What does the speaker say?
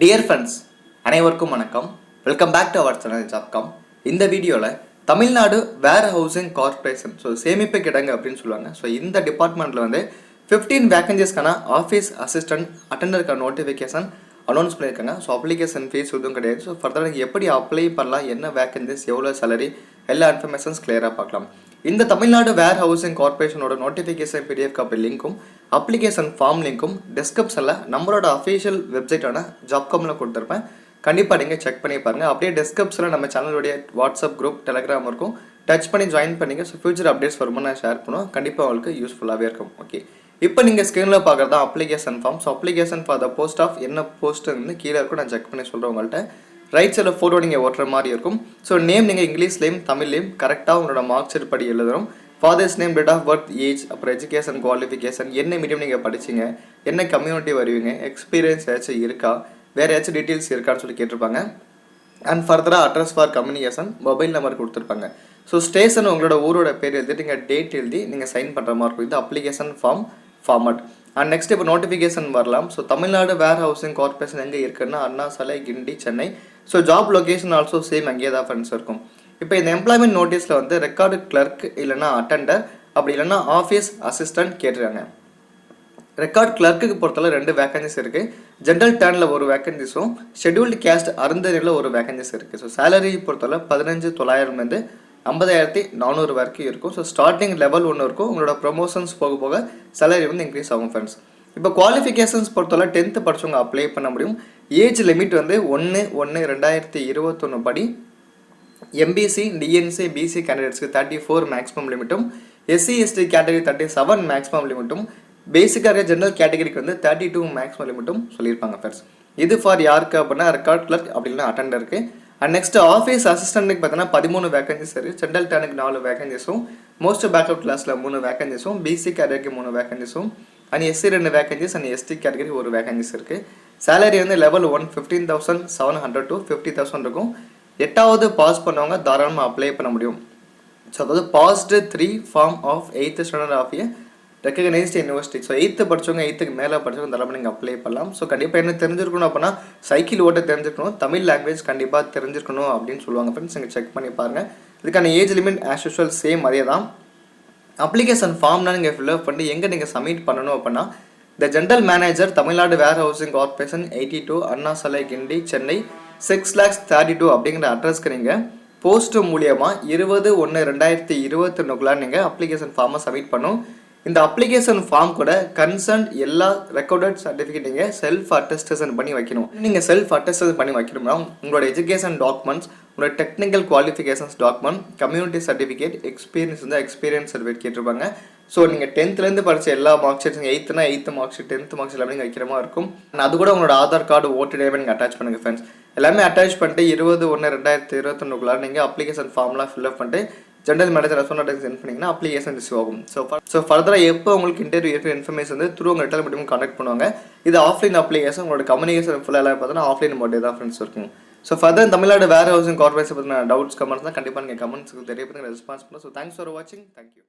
Dear friends, அனைவருக்கும் வணக்கம். Welcome back to our channel Jobcom. இந்த வீடியோவில் தமிழ்நாடு வேர் ஹவுசிங் கார்பரேஷன் சேமிப்பு கிடங்கு அப்படின்னு சொல்லுவாங்க. இந்த டிபார்ட்மெண்ட்டில் 15 வேகன்சிஸ்க்கான ஆஃபீஸ் அசிஸ்டன்ட் அட்டெண்டருக்கான நோட்டிஃபிகேஷன் அனௌன்ஸ் பண்ணியிருக்காங்க. அப்ளிகேஷன் ஃபீஸ் எதுவும் கிடையாது. ஃபர்தர் நீங்கள் எப்படி அப்ளை பண்ணலாம், என்ன வேகன்சிஸ், எவ்வளோ சேலரி, எல்லா இன்ஃபர்மேஷன்ஸ் கிளியராக பார்க்கலாம். இந்த தமிழ்நாடு வேர் ஹவுசிங் கார்பரேஷனோட நோட்டிஃபிகேஷன் பிடிஎஃப் காப்பி லிங்க்கும் அப்ளிகேஷன் ஃபார்ம் லிங்க்கும் டிஸ்கிரிப்ஷனில் நம்மளோட அஃபீஷியல் வெப்சைட்டான ஜாப்காமில் கொடுத்துருப்பேன். கண்டிப்பாக நீங்கள் செக் பண்ணி பாருங்கள். அப்படியே டிஸ்கிரிப்ஷனில் நம்ம சேனலுடைய வாட்ஸ்அப் குரூப், டெலிகிராம் இருக்கும். டச் பண்ணி ஜாயின் பண்ணிங்க. ஃபியூச்சர் அப்டேட்ஸ் வரும்போது நான் ஷேர் பண்ணுவோம். கண்டிப்பாக உங்களுக்கு யூஸ்ஃபுல்லாகவே இருக்கும். ஓகே, இப்போ நீங்கள் ஸ்க்ரீனில் பார்க்குறது தான் application form. Application for the post of என்ன போஸ்ட்டுன்னு கீழே இருக்கும். நான் செக் பண்ணி சொல்கிறேன் உங்கள்கிட்ட. ரைட் சைடில் ஃபோட்டோ நீங்கள் ஓட்டுற மாதிரி இருக்கும். நேம் நீங்கள் இங்கிலீஷ்லேயும் தமிழ்லேயும் கரெக்டாக உங்களோட மார்க் ஷீட் படி எழுதுறோம். Father's name, date of birth, age, அப்புறம் எஜுகேஷன் குவாலிஃபிகேஷன், என்ன மீடியம் நீங்கள் படிச்சிங்க, என்ன கம்யூனிட்டி வருவீங்க, எக்ஸ்பீரியன்ஸ் ஏதாச்சும் இருக்கா, வேறு ஏதாச்சும் டீட்டெயில்ஸ் இருக்கான்னு சொல்லி கேட்டிருப்பாங்க. அண்ட் ஃபர்தராக address for communication, mobile number கொடுத்துருப்பாங்க. ஸ்டேஷன் உங்களோட ஊரோட பேர் எழுதிட்டு நீங்கள் டேட் எழுதி நீங்கள் சைன் பண்ணுற மாதிரி இருக்கும். இது அப்ளிகேஷன் ஃபார்மட். அண்ட் நெக்ஸ்ட் இப்போ நோட்டிஃபிகேஷன் வரலாம். தமிழ்நாடு வேர் ஹவுசிங் கார்பரேஷன் எங்கே இருக்குன்னா Anna Salai, Guindy, Chennai. Job location also same அங்கேயே தான் ஃப்ரெண்ட்ஸ் இருக்கும். இப்போ இந்த எம்ப்ளாய்மெண்ட் நோட்டீஸில் ரெக்கார்டு கிளர்க் இல்லைனா அட்டெண்டர், அப்படி இல்லைனா ஆஃபீஸ் அசிஸ்டன்ட் கேட்டுருக்காங்க. ரெக்கார்ட் கிளர்க்கு பொறுத்தவரை 2 வேகன்சிஸ் இருக்குது. ஜென்ரல் டர்னில் ஒரு வேகன்சிஸும் ஷெட்யூல்டு கேஸ்ட் அருந்ததில் ஒரு வேகன்சிஸ் இருக்குது. சேலரி பொறுத்தவரை 15,900 50,400 வரைக்கும் இருக்கும். ஸ்டார்டிங் லெவல் 1 இருக்கும். உங்களோட ப்ரொமோஷன்ஸ் போக போக சேலரி இன்க்ரீஸ் ஆகும் ஃப்ரெண்ட்ஸ். இப்போ குவாலிஃபிகேஷன்ஸ் பொறுத்தவரை 10th படித்தவங்க அப்ளை பண்ண முடியும். ஏஜ் லிமிட் 1/1/2021 படி எம்பிசி, டிஎன்சி, பிசி கேண்டிடேட்ஸ்க்கு 34 மேக்ஸிமம் லிமிட்டும், எஸ்சி எஸ்டி கேட்டகரி 37 மேக்ஸிமம் லிமிட்டும், பேசிக்காக ஜென்ரல் கேட்டகரிக்கு 32 மேக்ஸிமம் லிமிட்டும் சொல்லியிருப்பாங்க ஃப்ரெண்ட்ஸ். இது ஃபார் யாருக்கு அப்படின்னா ரெக்கார்ட் கிளர்க் அப்படின்னா அட்டெண்டருக்கு. அண்ட் நெக்ஸ்ட் ஆஃபீஸ் அசிஸ்டன்ட்டுக்கு பார்த்தீங்கன்னா 13 வேகன்சிஸ் இருக்குது. ஜென்ரல் டர்னுக்கு 4 வேகன்சிஸும், மோஸ்ட் பேக்கப் கிளாஸில் 3 வேகன்சிஸும், பிசி கேட்டகரிக்கு 3 வேகன்சிஸும், and SC 2 vacancies, and ST category 1 vacancies இருக்குது. சேலரி லெவல் 1 15,700 to 50,000 இருக்கும். 8வது பாஸ் பண்ணவங்க தாராளமாக அப்ளை பண்ண முடியும். அதாவது passed 3 form of 8th standard of a recognised university. 8th படித்தவங்க, 8th மேலே படித்தவங்க தாராளமாக நீங்கள் அப்ளை பண்ணலாம். கண்டிப்பாக என்ன தெரிஞ்சிருக்கணும் அப்படின்னா சைக்கிள் ஓட்ட தெரிஞ்சிருக்கணும், தமிழ் லாங்குவேஜ் கண்டிப்பாக தெரிஞ்சிருக்கணும் அப்படின்னு சொல்லுவாங்க ஃப்ரெண்ட்ஸ். நீங்கள் செக் பண்ணி பாருங்கள். இதுக்கான age limit as usual same அதே தான். அப்ளிகேஷன் ஃபார்ம்னா நீங்கள் ஃபில்அப் பண்ணி எங்கே நீங்கள் சப்மிட் பண்ணணும் அப்படின்னா the general manager, Tamil Nadu warehousing corporation, 82 Anna Salai, Guindy, Chennai 6,32 அப்படிங்கிற அட்ரஸ்க்கு நீங்கள் போஸ்ட் மூலியமாக 20/1/2021 நீங்கள் அப்ளிகேஷன் ஃபார்மை சப்மிட் பண்ணும். இந்த அப்ளிகேஷன் ஃபார்ம் கூட கன்சர்ன் எல்லா ரெக்கார்டட் சர்டிஃபிகேட் நீங்கள் செல்ஃப் அட்டஸ்டேஷன் பண்ணி வைக்கணும். நீங்கள் செல்ஃப் அட்டஸ்டேஷன் பண்ணி வைக்கணும்னா உங்களோட எஜுகேஷன் டாக்குமெண்ட்ஸ், உங்களோட technical qualifications document, community certificate, experience experience certificate கேட்டிருப்பாங்க. நீங்கள் 10th படித்த எல்லா mark sheets, 8th mark sheet, 10th mark sheet எல்லாமே நீங்கள் வைக்கிற மாதிரி இருக்கும். அது கூட உங்களோட ஆதார் கார்டு, ஓட்டு நீங்கள் அட்டாச் பண்ணுங்கள் ஃப்ரெண்ட்ஸ். எல்லாமே அட்டாச் பண்ணிட்டு 20/1/2021 நீங்கள் அப்ளிகேஷன் ஃபார்ம்லாம் ஃபில்அப் பண்ணிட்டு ஜென்ரல் மேனேஜர் ரெஸ்பான்ஸ் சென்ட் பண்ணிங்கன்னா அப்ளிகேஷன் ரிசீவ் ஆகும். ஃபர்தராக எப்போ உங்களுக்கு இன்டர்வியூ இருக்கிற இன்ஃபர்மேஷன் த்ரூ உங்கள் இடத்துல மட்டும் கான்டாக்ட் பண்ணுவாங்க. இது ஆஃப்லைன் அப்ளிகேஷன். உங்களோட கம்யூனிகேஷன் ஃபுல்லாக பார்த்தீங்கன்னா ஆஃப்லைன் மட்டும் தான் ஃப்ரெண்ட்ஸ் இருக்கும். Further Tamil Nadu warehousing corporation பற்றின டவுட்ஸ், கமெண்ட்ஸ் தான் கண்டிப்பாக நீங்கள் கமெண்ட்ஸுக்கு தெரியப்படுங்க, ரெஸ்பான்ஸ் பண்ணுங்கள். தேங்க்ஸ் ஃபார் வாட்சிங். தேங்க்யூ.